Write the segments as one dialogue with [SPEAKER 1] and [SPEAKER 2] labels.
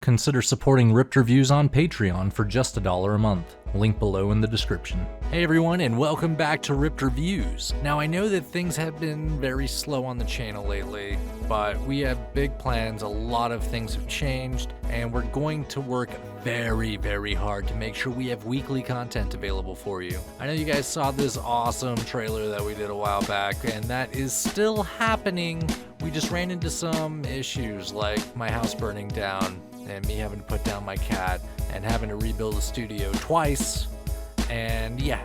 [SPEAKER 1] consider supporting Ripped Reviews on Patreon for just $1 a month. Link below in the description. Hey everyone, and welcome back to Ripped Reviews. Now I know that things have been very slow on the channel lately, but we have big plans, a lot of things have changed, and we're going to work very, very hard to make sure we have weekly content available for you. I know you guys saw this awesome trailer that we did a while back, and that is still happening. We just ran into some issues like my house burning down and me having to put down my cat and having to rebuild the studio twice. And yeah,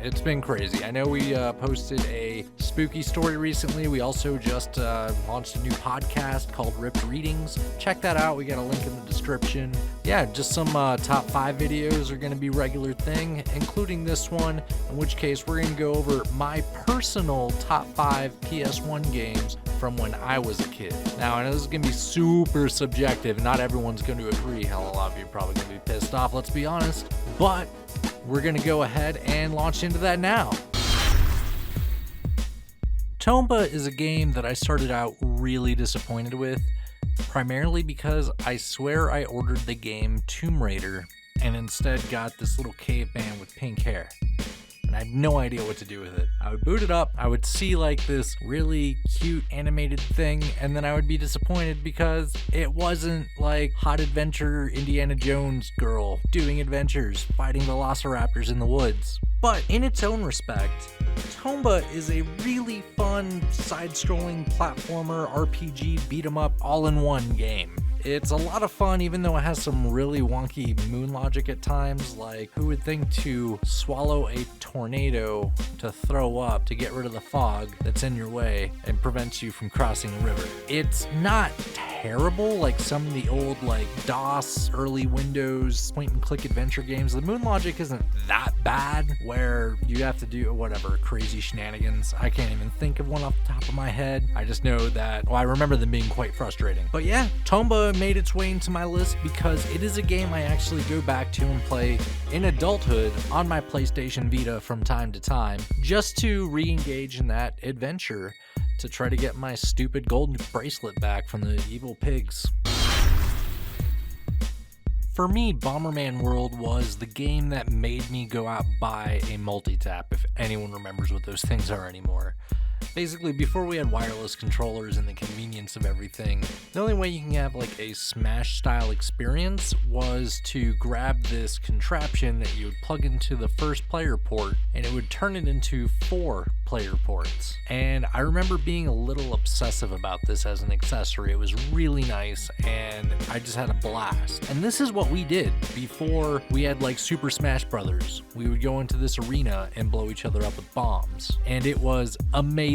[SPEAKER 1] it's been crazy. I know we posted a spooky story recently. We also just launched a new podcast called Ripped Readings. Check that out. We got a link in the description. Yeah, just some top 5 videos are going to be a regular thing, including this one, in which case we're going to go over my personal top 5 PS1 games from when I was a kid. Now, I know this is going to be super subjective. Not everyone's going to agree. Hell, a lot of you are probably going to be pissed off, let's be honest. But we're going to go ahead and launch into that now. Tomba is a game that I started out really disappointed with, primarily because I swear I ordered the game Tomb Raider and instead got this little caveman with pink hair. And I have no idea what to do with it. I would boot it up, I would see like this really cute animated thing, and then I would be disappointed because it wasn't like hot adventure Indiana Jones girl doing adventures, fighting velociraptors in the woods. But in its own respect, Tomba is a really fun side-scrolling platformer RPG beat-em-up all-in-one game. It's a lot of fun, even though it has some really wonky moon logic at times, like who would think to swallow a tornado to throw up to get rid of the fog that's in your way and prevents you from crossing a river. It's not terrible like some of the old like DOS, early Windows point-and-click adventure games. The moon logic isn't that bad where you have to do whatever crazy shenanigans. I can't even think of one off the top of my head. I just know that, I remember them being quite frustrating. But yeah, Tomba made its way into my list because it is a game I actually go back to and play in adulthood on my PlayStation Vita from time to time, just to re-engage in that adventure to try to get my stupid golden bracelet back from the evil pigs. For me, Bomberman World was the game that made me go out and buy a multi-tap, if anyone remembers what those things are anymore. Basically, before we had wireless controllers and the convenience of everything, the only way you can have like a Smash-style experience was to grab this contraption that you would plug into the first player port, and it would turn it into 4 player ports. And I remember being a little obsessive about this as an accessory. It was really nice, and I just had a blast. And this is what we did before we had like Super Smash Brothers. We would go into this arena and blow each other up with bombs, and it was amazing.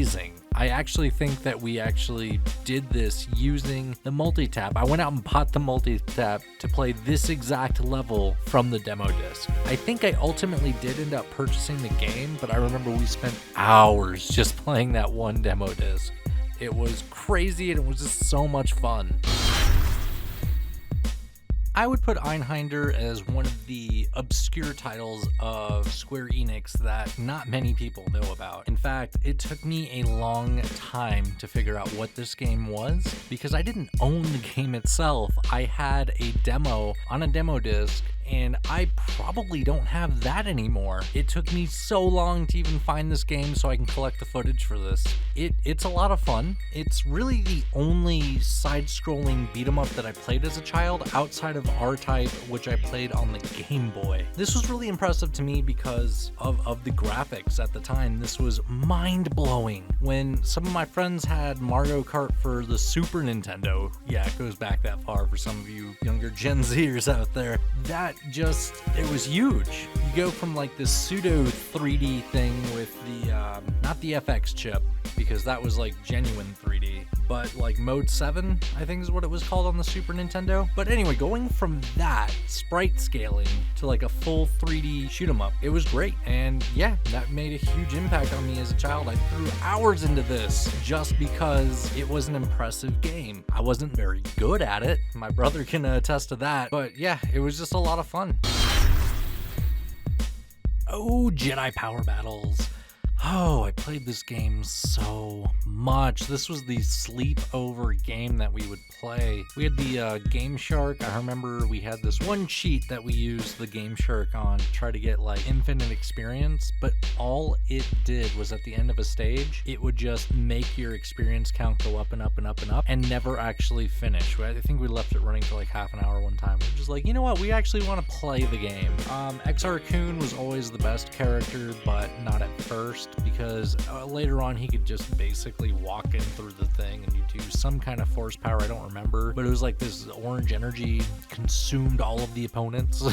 [SPEAKER 1] I actually think that we actually did this using the multi-tap. I went out and bought the multi-tap to play this exact level from the demo disc. I think I ultimately did end up purchasing the game, but I remember we spent hours just playing that one demo disc. It was crazy and it was just so much fun. I would put Einhander as one of the obscure titles of Square Enix that not many people know about. In fact, it took me a long time to figure out what this game was because I didn't own the game itself. I had a demo on a demo disc, and I probably don't have that anymore. It took me so long to even find this game so I can collect the footage for this. It's a lot of fun. It's really the only side-scrolling beat-em-up that I played as a child outside of R-Type, which I played on the Game Boy. This was really impressive to me because of the graphics at the time. This was mind-blowing. When some of my friends had Mario Kart for the Super Nintendo, yeah, it goes back that far for some of you younger Gen Zers out there, it was huge. You go from like this pseudo 3D thing with the, not the FX chip, because that was like genuine 3D, but like Mode 7, I think is what it was called on the Super Nintendo. But anyway, going from that sprite scaling to like a full 3D shoot 'em up, it was great. And yeah, that made a huge impact on me as a child. I threw hours into this just because it was an impressive game. I wasn't very good at it. My brother can attest to that. But yeah, it was just a lot of fun. Oh, Jedi Power Battles. Oh, I played this game so much. This was the sleepover game that we would play. We had the Game Shark. I remember we had this one cheat that we used the Game Shark on to try to get like infinite experience, but all it did was at the end of a stage, it would just make your experience count go up and up and up and up and never actually finish. I think we left it running for like half an hour one time. We were just like, you know what? We actually want to play the game. XR Coon was always the best character, but not at first, because later on he could just basically walk in through the thing and you do some kind of force power, I don't remember, but it was like this orange energy consumed all of the opponents.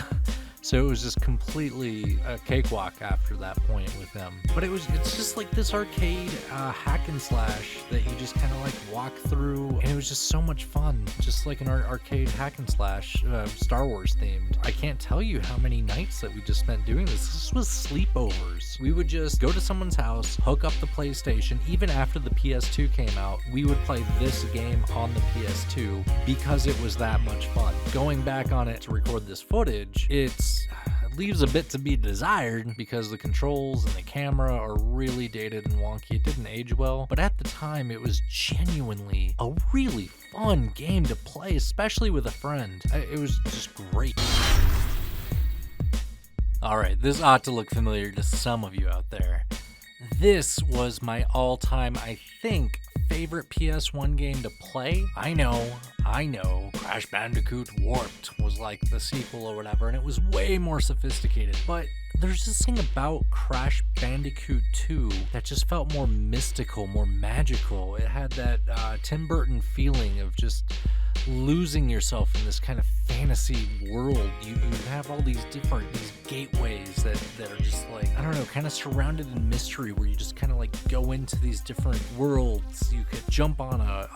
[SPEAKER 1] So it was just completely a cakewalk after that point with him. But it's just like this arcade hack and slash that you just kind of like walk through, and it was just so much fun. Just like an arcade hack and slash, Star Wars themed. I can't tell you how many nights that we just spent doing this. This was sleepovers. We would just go to someone's house, hook up the PlayStation. Even after the PS2 came out, we would play this game on the PS2 because it was that much fun. Going back on it to record this footage, it leaves a bit to be desired because the controls and the camera are really dated and wonky. It didn't age well, but at the time it was genuinely a really fun game to play, especially with a friend. It was just great. Alright, this ought to look familiar to some of you out there. This was my all-time, I think, favorite PS1 game to play. I know, Crash Bandicoot Warped was like the sequel or whatever, and it was way more sophisticated, but there's this thing about Crash Bandicoot 2 that just felt more mystical, more magical. It had that Tim Burton feeling of just losing yourself in this kind of fantasy world. You have all these gateways that are just like, I don't know, kind of surrounded in mystery, where you just kind of like go into these different worlds. You could jump on a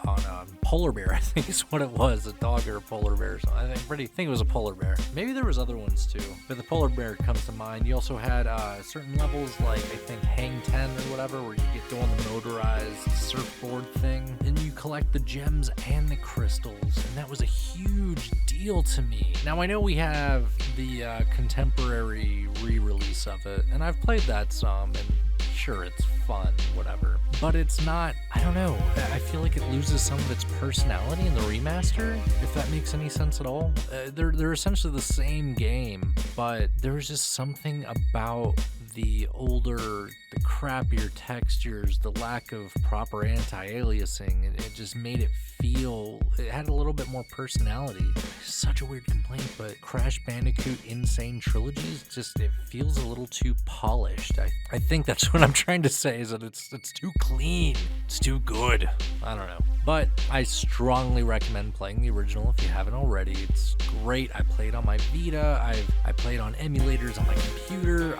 [SPEAKER 1] polar bear, I think is what it was, a dog or a polar bear or something. I think it was a polar bear. Maybe there was other ones too, but the polar bear comes to mind. You also had certain levels like, I think, Hang 10 or whatever, where you get to go on the motorized surfboard thing, and you collect the gems and the crystals, and that was a huge deal to me. Now, I know we have the contemporary re-release of it, and I've played that some, and sure, it's fun, whatever, but it's not, I don't know, I feel like it loses some of its personality in the remaster, if that makes any sense at all. They're essentially the same game, but there was just something about the older, the crappier textures, the lack of proper anti-aliasing, it just made it feel, it had a little bit more personality. Such a weird complaint, but Crash Bandicoot Insane Trilogies, it feels a little too polished. I think that's what I'm trying to say, is that it's too clean, it's too good. I don't know. But I strongly recommend playing the original if you haven't already. It's great. I played on my Vita, I played on emulators on my computer.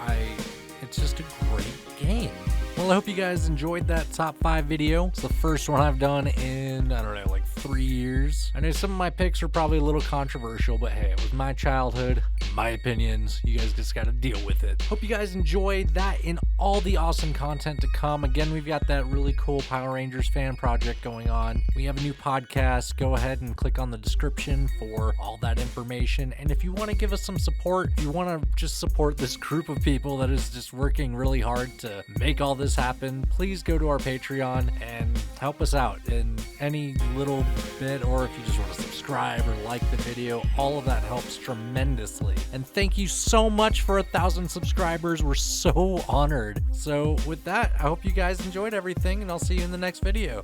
[SPEAKER 1] It's just a great game. Well, I hope you guys enjoyed that top 5 video. It's the first one I've done in, I don't know, like 3 years. I know some of my picks are probably a little controversial, but hey, it was my childhood, my opinions. You guys just gotta deal with it. Hope you guys enjoyed that and all the awesome content to come. Again, we've got that really cool Power Rangers fan project going on. We have a new podcast. Go ahead and click on the description for all that information. And if you want to give us some support, if you want to just support this group of people that is just working really hard to make all this happen, please go to our Patreon and help us out in any little bit, or if you just want to subscribe or like the video, all of that helps tremendously. And thank you so much for 1,000 subscribers. We're so honored. So with that, I hope you guys enjoyed everything, and I'll see you in the next video.